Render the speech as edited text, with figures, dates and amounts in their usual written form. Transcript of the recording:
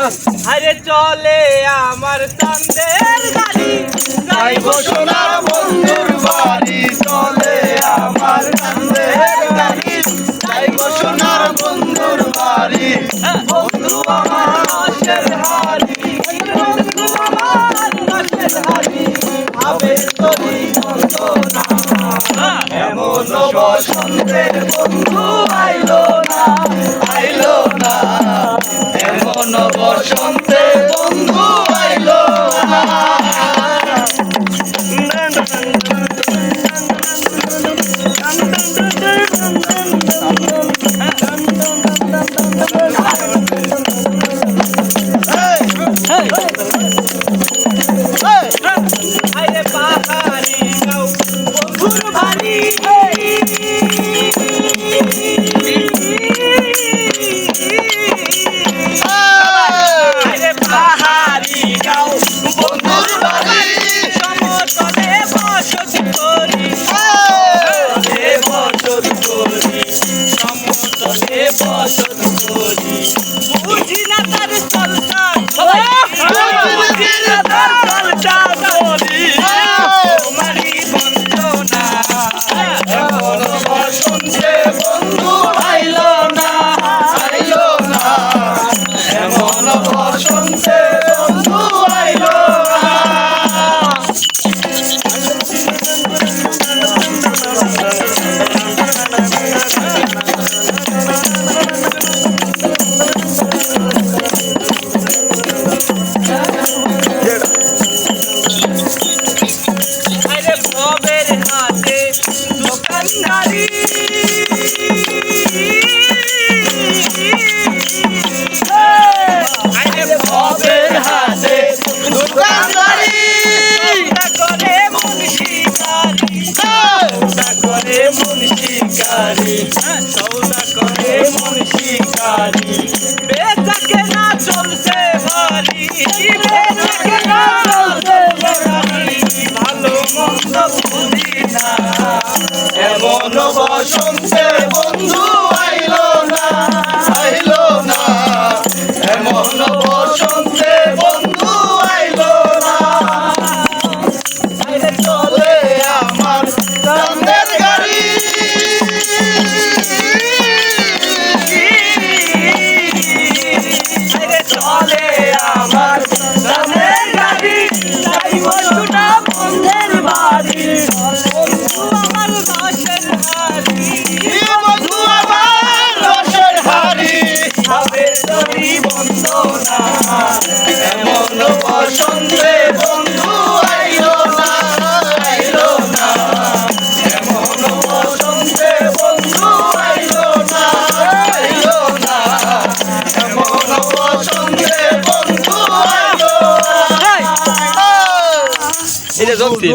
আরে চলে আমার চাঁদের গাড়ি, যাইব সোনার বন্ধুর বাড়ি, চলে আমার চাঁদের গাড়ি, যাইব সোনার বন্ধুর বাড়ি। বন্ধু আমার রসের হাড়ি, বন্ধু আমার রসের হাড়ি, আবেগ তরি বন্দনা। এমন বসন্তে বন্ধু আইলো না, আইলো না, এমন বসন্তে বন্ধু আইলো না। আরে পাহাড়ি গাও বন্ধুর বাড়ি, আরে পাহাড়ি গাও বন্ধুর বাড়ি, সমতলে বসতি করি, বসতি করি, সমতলে বসতি করি। বুঝি না তার চলতা, বুঝি না তার চলতা করি, তোমারই বন্দনা। এমন বসন্তে বন্ধু আইলো না, আইলো না, এমন বসন্তে বন্ধু আইলো না। আরে ভবের হাতে দোকানদারি, আরে ভবের হাতে দোকানদারি, করে মুন্সিকারি, সৌদা করে মুন্সিকারি, সৌদা করে মুন্সিকারি। বেচা কেনা চলছে ভারী, বেচা কেনা চলছে ভারী, ভালো মন্দ বুঝি না। এমন বসন্তে বন্ধু আইলো না, আইলো না, এমন বসন্তে বন্ধু আইলো না। আরে চলে আমার চাঁদের গাড়ি, আরে চলে আমার চাঁদের গাড়ি, যাইব সোনা বন্ধের বাড়ি, বন্ধু আমার রসের হাড়ি, বন্ধু আমার রসের হাড়ি, আবেগ তরি বন্দনা। এমন বসন্তে বন্ধু আইলো না, আইলো না, এমন বসন্তে বন্ধু আইলো না, আইলো না, এমন বসন্তে বন্ধু আইলো না। এটা জলদি